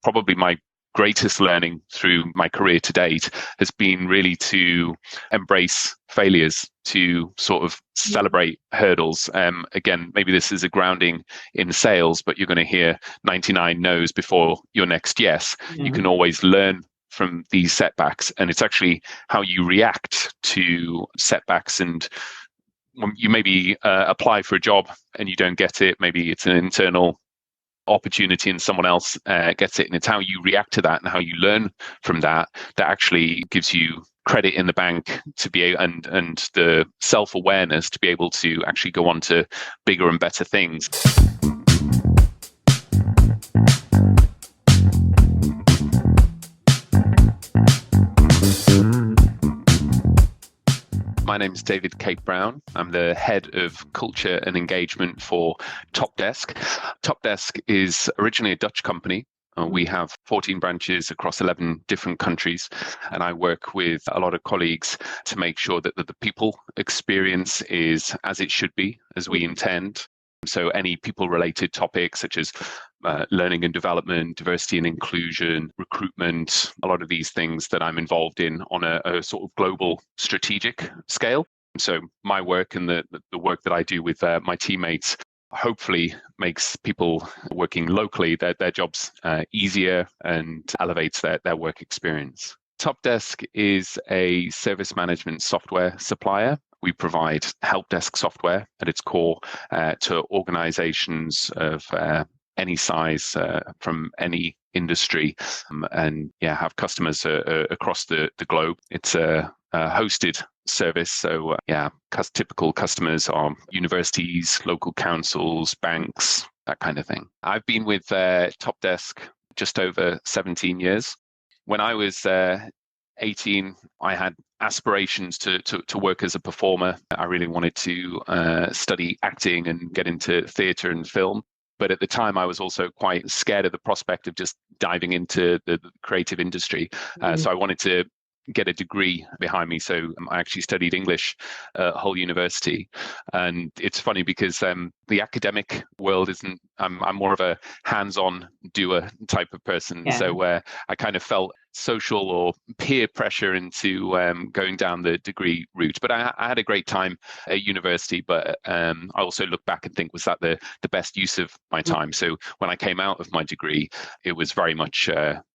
probably my greatest learning through my career to date has been really to embrace failures, to sort of celebrate hurdles. Again, maybe this is a grounding in sales, but you're going to hear 99 no's before your next yes. You can always learn from these setbacks, and it's actually how you react to setbacks. And when you maybe apply for a job and you don't get it, maybe it's an internal opportunity and someone else gets it, and it's how you react to that and how you learn from that actually gives you credit in the bank to be and the self-awareness to be able to actually go on to bigger and better things. My name is David Kate Brown. I'm the head of culture and engagement for TOPdesk. TOPdesk is originally a Dutch company. We have 14 branches across 11 different countries, and I work with a lot of colleagues to make sure that the people experience is as it should be, as we intend. So any people-related topics such as learning and development, diversity and inclusion, recruitment, a lot of these things that I'm involved in on a sort of global strategic scale. So my work and the work that I do with my teammates hopefully makes people working locally their jobs easier and elevates their work experience. TOPdesk is a service management software supplier. We provide help desk software at its core to organizations of any size from any industry, and have customers across the globe. It's a hosted service, so typical customers are universities, local councils, banks, that kind of thing. I've been with TOPdesk just over 17 years. When I was 18, I had aspirations to work as a performer. I really wanted to study acting and get into theatre and film. But at the time, I was also quite scared of the prospect of just diving into the creative industry. So I wanted to get a degree behind me. So I actually studied English at Hull University. And it's funny because the academic world isn't, I'm more of a hands-on doer type of person. Yeah. So I kind of felt social or peer pressure into going down the degree route. But I had a great time at university, but I also look back and think, was that the best use of my time? So when I came out of my degree, it was very much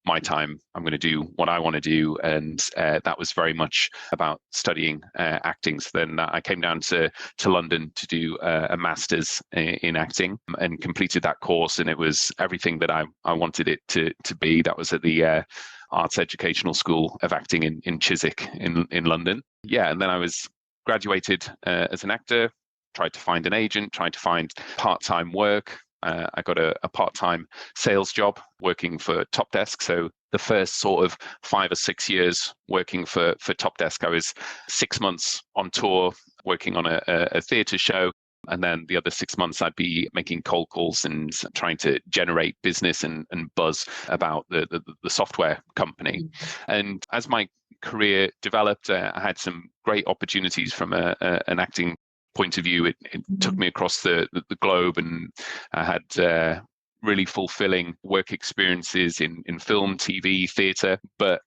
my time. I'm going to do what I want to do. And that was very much about studying acting. So then I came down to London to do a master's in acting and completed that course. And it was everything that I wanted it to be. That was at the Arts Educational School of Acting in Chiswick in London. Yeah, and then I was graduated as an actor, tried to find an agent, tried to find part-time work. I got a part-time sales job working for TOPdesk. So the first sort of 5 or 6 years working for TOPdesk, I was 6 months on tour working on a theatre show. And then the other 6 months, I'd be making cold calls and trying to generate business and buzz about the software company. And as my career developed, I had some great opportunities from an acting point of view. It took me across the globe, and I had really fulfilling work experiences in film, TV, theatre. But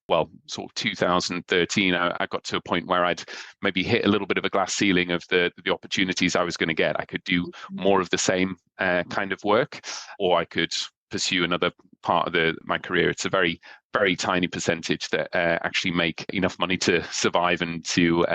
sort of 2013, I got to a point where I'd maybe hit a little bit of a glass ceiling of the opportunities I was going to get. I could do more of the same kind of work, or I could pursue another part of my career. It's a very, very tiny percentage that actually make enough money to survive and to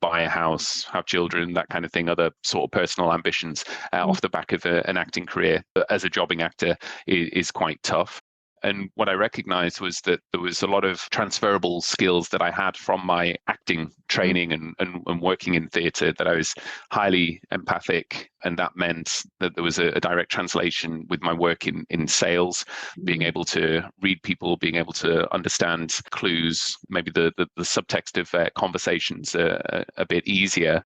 buy a house, have children, that kind of thing, other sort of personal ambitions off the back of an acting career as a jobbing actor is quite tough. And what I recognized was that there was a lot of transferable skills that I had from my acting training and working in theatre, that I was highly empathic. And that meant that there was a direct translation with my work in sales, being able to read people, being able to understand clues, maybe the subtext of conversations a bit easier.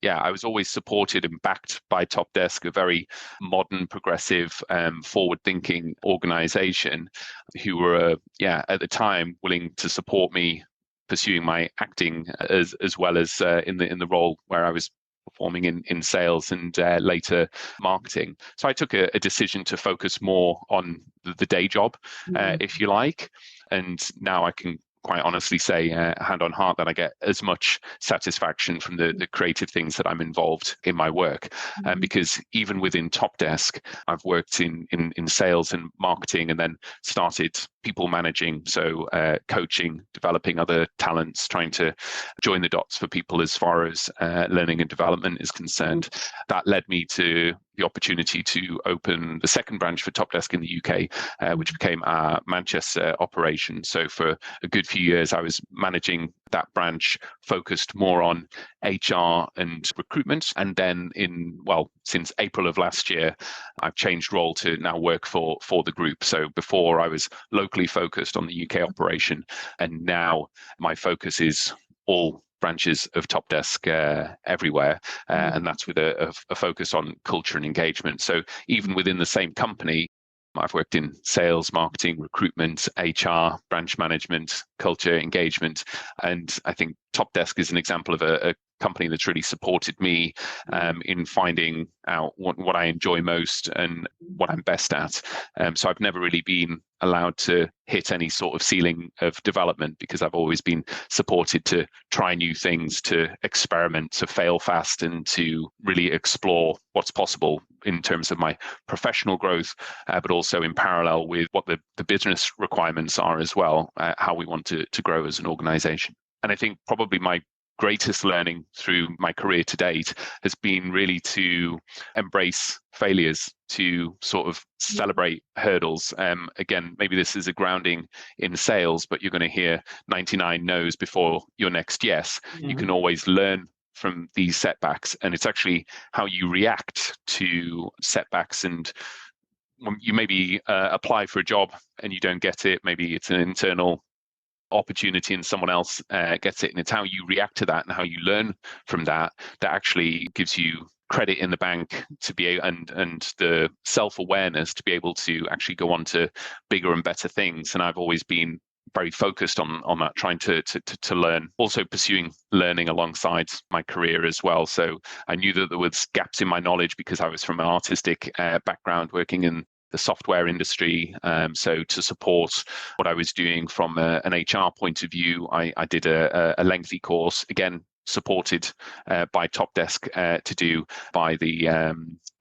Yeah, I was always supported and backed by TOPdesk, a very modern, progressive, forward-thinking organization who were, at the time, willing to support me pursuing my acting as well as in the role where I was performing in sales and later marketing. So I took a decision to focus more on the day job, if you like. And now I can quite honestly say, hand on heart, that I get as much satisfaction from the creative things that I'm involved in my work. Because even within TOPdesk, I've worked in sales and marketing, and then started people managing, so coaching, developing other talents, trying to join the dots for people as far as learning and development is concerned. That led me to the opportunity to open the second branch for TOPdesk in the UK, which became our Manchester operation. So for a good few years, I was managing that branch, focused more on HR and recruitment. And then since April of last year, I've changed role to now work for the group. So before I was locally focused on the UK operation, and now my focus is all branches of TOPdesk everywhere, and that's with a focus on culture and engagement. So even within the same company, I've worked in sales, marketing, recruitment, HR, branch management, culture, engagement. And I think TOPdesk is an example of a company that's really supported me in finding out what I enjoy most and what I'm best at. So I've never really been allowed to hit any sort of ceiling of development, because I've always been supported to try new things, to experiment, to fail fast, and to really explore what's possible in terms of my professional growth, but also in parallel with what the business requirements are as well, how we want to grow as an organization. And I think probably my greatest learning through my career to date has been really to embrace failures, to sort of celebrate hurdles. Again, maybe this is a grounding in sales, but you're going to hear 99 no's before your next yes. You can always learn from these setbacks, and it's actually how you react to setbacks. And when you maybe apply for a job and you don't get it, maybe it's an internal opportunity and someone else gets it, and it's how you react to that and how you learn from that actually gives you credit in the bank to be and the self-awareness to be able to actually go on to bigger and better things. And I've always been very focused on that, trying to learn, also pursuing learning alongside my career as well. So I knew that there was gaps in my knowledge because I was from an artistic background, working in the software industry. So to support what I was doing from an HR point of view, I did a lengthy course, again, supported by TOPdesk to do by the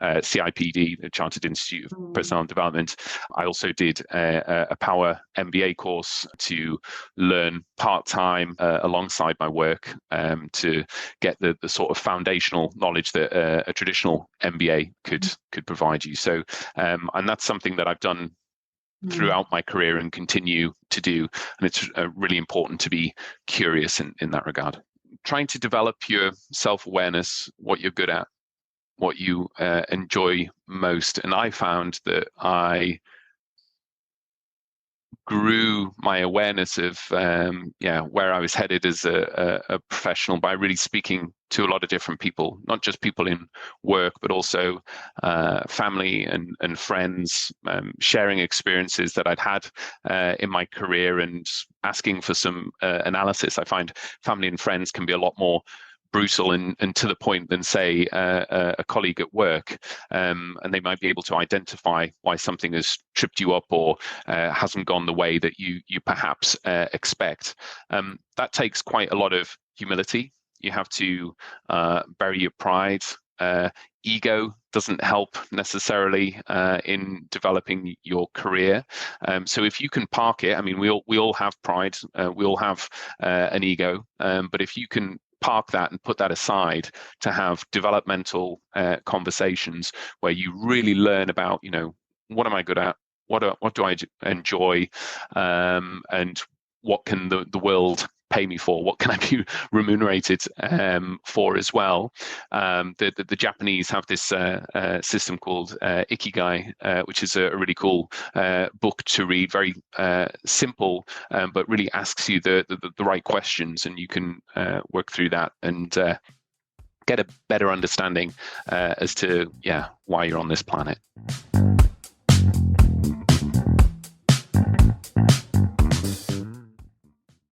CIPD, the Chartered Institute of Personnel Development. I also did a Power MBA course to learn part-time alongside my work, to get the sort of foundational knowledge that a traditional MBA could provide you. So, and that's something that I've done throughout my career and continue to do. And it's really important to be curious in that regard. Trying to develop your self-awareness, what you're good at, what you enjoy most. And I found that I grew my awareness of where I was headed as a professional by really speaking to a lot of different people, not just people in work, but also family and friends, sharing experiences that I'd had in my career and asking for some analysis. I find family and friends can be a lot more brutal and to the point than, say, a colleague at work, and they might be able to identify why something has tripped you up or hasn't gone the way that you perhaps expect. That takes quite a lot of humility. You have to bury your pride. Ego doesn't help necessarily in developing your career. So if you can park it, I mean, we all have pride, we all have an ego, but if you can park that and put that aside to have developmental conversations where you really learn about, what am I good at? What do I enjoy? And what can the world pay me for? What can I be remunerated for as well? The Japanese have this system called Ikigai, which is a really cool book to read, very simple, but really asks you the right questions, and you can work through that and get a better understanding as to why you're on this planet.